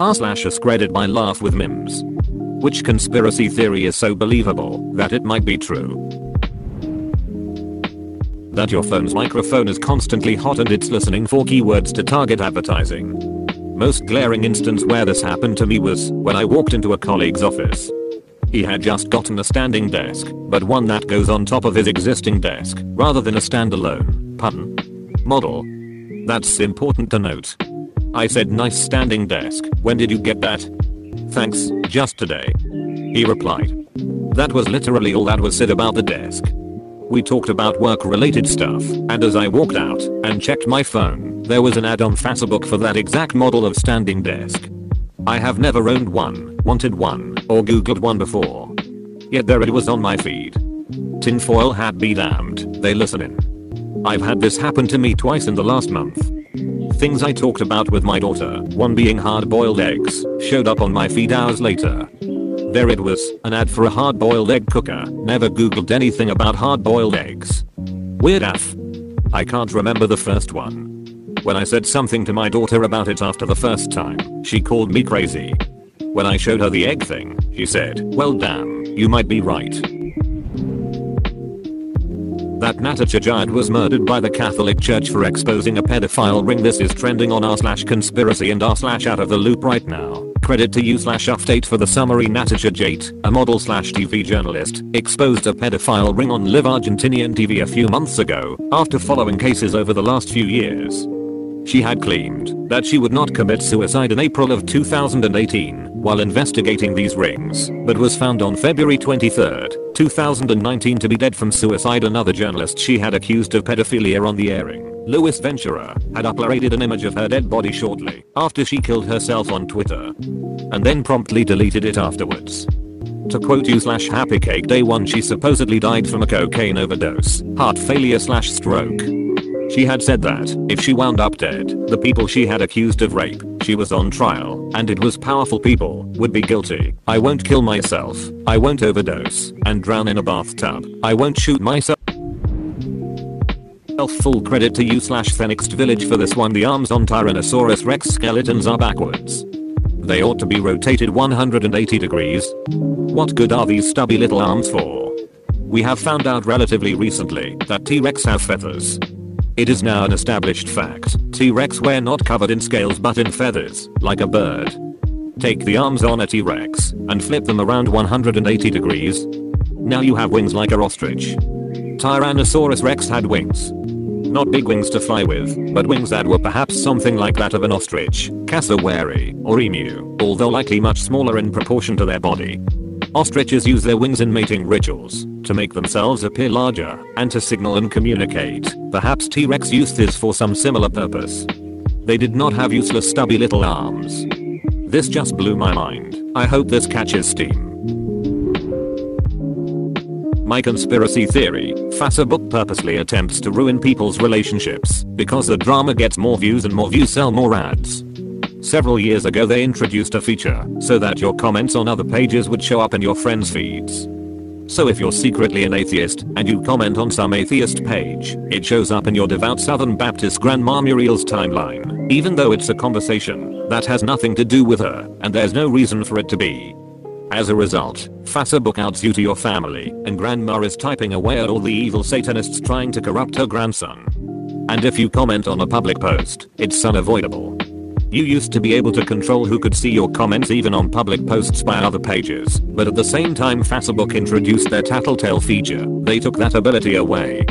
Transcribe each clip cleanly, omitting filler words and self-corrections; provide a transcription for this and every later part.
r/AskReddit by LaughWithMEmes. Which conspiracy theory is so believable that it might be true? That your phone's microphone is constantly hot and it's listening for keywords to target advertising. Most glaring instance where this happened to me was when I walked into a colleague's office. He had just gotten a standing desk, but one that goes on top of his existing desk, rather than a standalone, model. That's important to note. I said, "Nice standing desk, when did you get that?" "Thanks, just today," he replied. That was literally all that was said about the desk. We talked about work-related stuff, and as I walked out and checked my phone, there was an ad on Facebook for that exact model of standing desk. I have never owned one, wanted one, or googled one before. Yet there it was on my feed. Tinfoil hat be damned, they listen in. I've had this happen to me twice in the last month. Things I talked about with my daughter, one being hard-boiled eggs, showed up on my feed hours later. There it was, an ad for a hard-boiled egg cooker. Never googled anything about hard-boiled eggs. Weird AF. I can't remember the first one. When I said something to my daughter about it after the first time, she called me crazy. When I showed her the egg thing, she said, "Well damn, you might be right." That Natacha Giant was murdered by the Catholic Church for exposing a pedophile ring. This is trending on r/conspiracy and r/out of the loop right now. Credit to you/update for the summary. Natacha Giant, a model/TV journalist, exposed a pedophile ring on live Argentinian TV a few months ago, after following cases over the last few years. She had claimed that she would not commit suicide in April of 2018 while investigating these rings, but was found on February 23, 2019 to be dead from suicide. Another journalist she had accused of pedophilia on the airing, Louis Ventura, had uploaded an image of her dead body shortly after she killed herself on Twitter, and then promptly deleted it afterwards. To quote you/Happy Cake Day 1, she supposedly died from a cocaine overdose, heart failure/stroke. She had said that, if she wound up dead, the people she had accused of rape, she was on trial, and it was powerful people, would be guilty. "I won't kill myself. I won't overdose and drown in a bathtub. I won't shoot myself." Full credit to you/Phoenixed Village for this one. The arms on Tyrannosaurus Rex skeletons are backwards. They ought to be rotated 180 degrees. What good are these stubby little arms for? We have found out relatively recently that T-Rex have feathers. It is now an established fact. T-Rex were not covered in scales but in feathers, like a bird. Take the arms on a T-Rex and flip them around 180 degrees. Now you have wings like a ostrich. Tyrannosaurus Rex had wings. Not big wings to fly with, but wings that were perhaps something like that of an ostrich, cassowary, or emu, although likely much smaller in proportion to their body. Ostriches use their wings in mating rituals, to make themselves appear larger, and to signal and communicate. Perhaps T-Rex used this for some similar purpose. They did not have useless stubby little arms. This just blew my mind. I hope this catches steam. My conspiracy theory: Facebook purposely attempts to ruin people's relationships because the drama gets more views and more views sell more ads. Several years ago they introduced a feature so that your comments on other pages would show up in your friends' feeds. So if you're secretly an atheist and you comment on some atheist page, it shows up in your devout Southern Baptist Grandma Muriel's timeline, even though it's a conversation that has nothing to do with her and there's no reason for it to be. As a result, Facebook outs you to your family, and Grandma is typing away at all the evil Satanists trying to corrupt her grandson. And if you comment on a public post, it's unavoidable. You used to be able to control who could see your comments even on public posts by other pages, but at the same time Facebook introduced their tattletale feature, they took that ability away.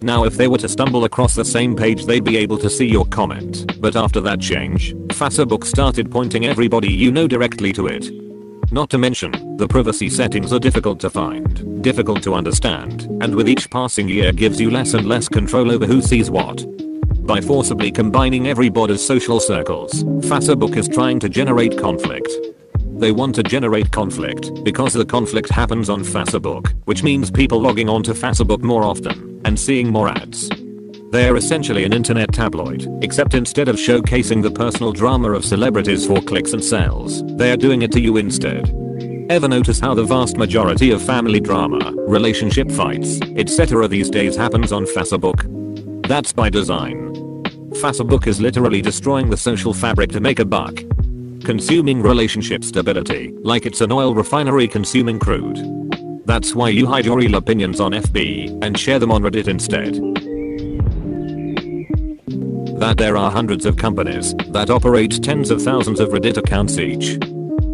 Now if they were to stumble across the same page they'd be able to see your comment, but after that change, Facebook started pointing everybody you know directly to it. Not to mention, the privacy settings are difficult to find, difficult to understand, and with each passing year gives you less and less control over who sees what. By forcibly combining everybody's social circles, Facebook is trying to generate conflict. They want to generate conflict because the conflict happens on Facebook, which means people logging onto Facebook more often and seeing more ads. They are essentially an internet tabloid, except instead of showcasing the personal drama of celebrities for clicks and sales, they are doing it to you instead. Ever notice how the vast majority of family drama, relationship fights, etc. these days happens on Facebook? That's by design. Facebook is literally destroying the social fabric to make a buck. consuming relationship stability, like it's an oil refinery consuming crude. That's why you hide your real opinions on FB and share them on Reddit instead. That there are hundreds of companies that operate tens of thousands of Reddit accounts each.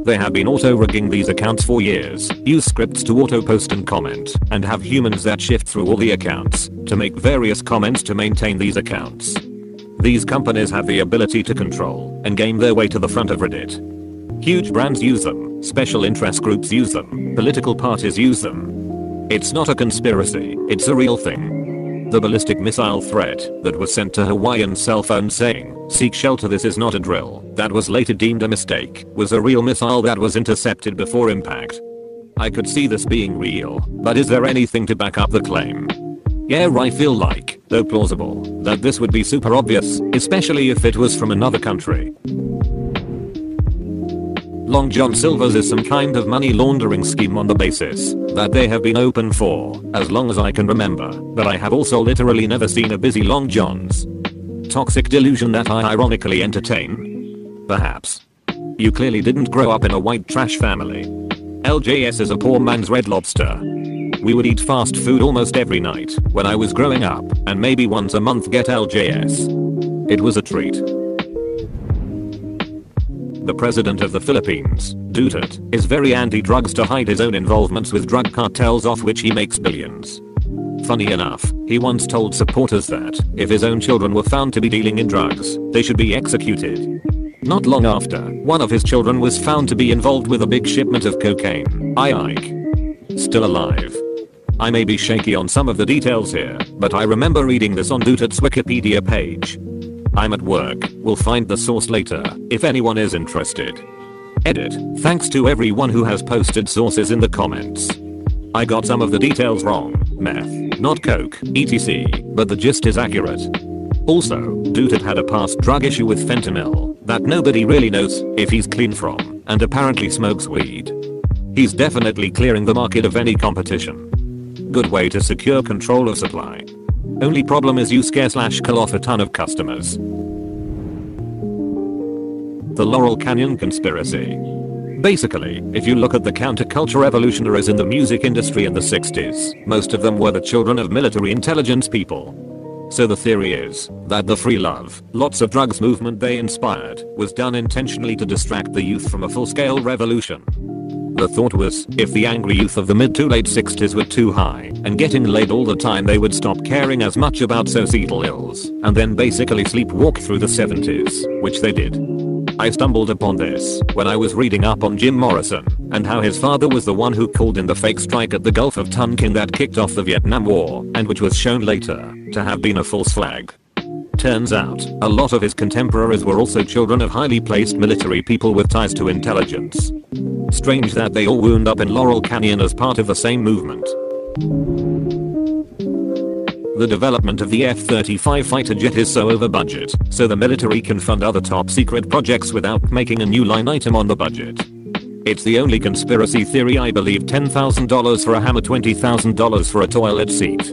They have been auto-rigging these accounts for years, use scripts to auto-post and comment, and have humans that shift through all the accounts to make various comments to maintain these accounts. These companies have the ability to control and game their way to the front of Reddit. Huge brands use them, special interest groups use them, political parties use them. It's not a conspiracy, it's a real thing. The ballistic missile threat that was sent to Hawaiian cell phone saying, "Seek shelter, this is not a drill," that was later deemed a mistake, was a real missile that was intercepted before impact. I could see this being real, but is there anything to back up the claim? Yeah, I feel like, though plausible, that this would be super obvious, especially if it was from another country. Long John Silver's is some kind of money laundering scheme on the basis that they have been open for as long as I can remember, but I have also literally never seen a busy Long John's. Toxic delusion that I ironically entertain? Perhaps. You clearly didn't grow up in a white trash family. LJS is a poor man's Red Lobster. We would eat fast food almost every night when I was growing up, and maybe once a month get LJS. It was a treat. The president of the Philippines, Duterte, is very anti-drugs to hide his own involvements with drug cartels off which he makes billions. Funny enough, he once told supporters that if his own children were found to be dealing in drugs, they should be executed. Not long after, one of his children was found to be involved with a big shipment of cocaine. Ike. Still alive. I may be shaky on some of the details here, but I remember reading this on Duterte's Wikipedia page. I'm at work, we'll find the source later, if anyone is interested. Edit. Thanks to everyone who has posted sources in the comments. I got some of the details wrong, meth, not coke, etc, but the gist is accurate. Also, Duterte had a past drug issue with fentanyl that nobody really knows if he's clean from, and apparently smokes weed. He's definitely clearing the market of any competition. Good way to secure control of supply. Only problem is you scare/kill off a ton of customers. The Laurel Canyon Conspiracy. Basically, if you look at the counterculture revolutionaries in the music industry in the 60s, most of them were the children of military intelligence people. So the theory is that the free love, lots of drugs movement they inspired was done intentionally to distract the youth from a full-scale revolution. The thought was, if the angry youth of the mid to late 60s were too high and getting laid all the time, they would stop caring as much about societal ills and then basically sleepwalk through the 70s, which they did. I stumbled upon this when I was reading up on Jim Morrison and how his father was the one who called in the fake strike at the Gulf of Tonkin that kicked off the Vietnam War and which was shown later to have been a false flag. Turns out, a lot of his contemporaries were also children of highly placed military people with ties to intelligence. Strange that they all wound up in Laurel Canyon as part of the same movement. The development of the F-35 fighter jet is so over budget, so the military can fund other top secret projects without making a new line item on the budget. It's the only conspiracy theory I believe. $10,000 for a hammer, $20,000 for a toilet seat.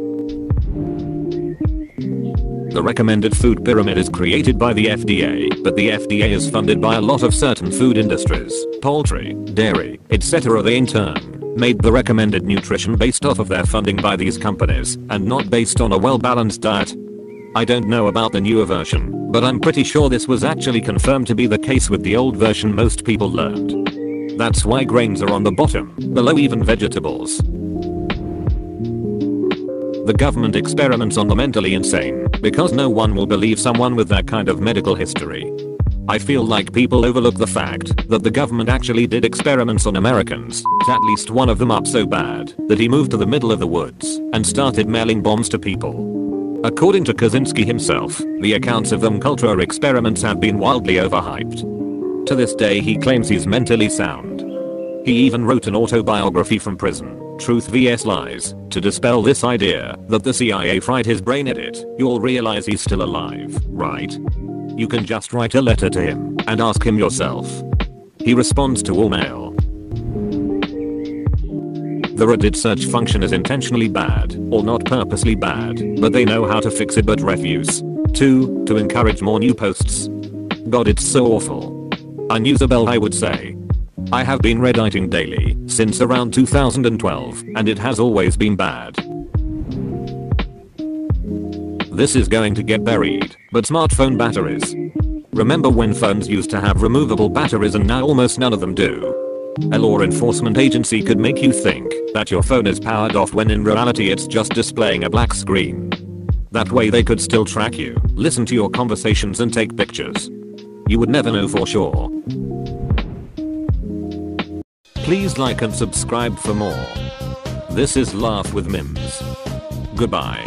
The recommended food pyramid is created by the FDA, but the FDA is funded by a lot of certain food industries, poultry, dairy, etc. They in turn made the recommended nutrition based off of their funding by these companies and not based on a well-balanced diet. I don't know about the newer version, but I'm pretty sure this was actually confirmed to be the case with the old version most people learned. That's why grains are on the bottom, below even vegetables. The government experiments on the mentally insane because no one will believe someone with that kind of medical history. I feel like people overlook the fact that the government actually did experiments on Americans, at least one of them up so bad that he moved to the middle of the woods and started mailing bombs to people. According to Kaczynski himself, the accounts of them culture experiments have been wildly overhyped. To this day he claims he's mentally sound. He even wrote an autobiography from prison, Truth vs Lies, to dispel this idea that the CIA fried his brain. Edit. You'll realize he's still alive, right? You can just write a letter to him and ask him yourself. He responds to all mail. The Reddit search function is intentionally bad, or not purposely bad, but they know how to fix it but refuse to encourage more new posts. God, it's so awful. Unusable, I would say. I have been Redditing daily since around 2012 and it has always been bad. This is going to get buried, but smartphone batteries. Remember when phones used to have removable batteries and now almost none of them do? A law enforcement agency could make you think that your phone is powered off when in reality it's just displaying a black screen. That way they could still track you, listen to your conversations and take pictures. You would never know for sure. Please like and subscribe for more. This is Laugh with Memes. Goodbye.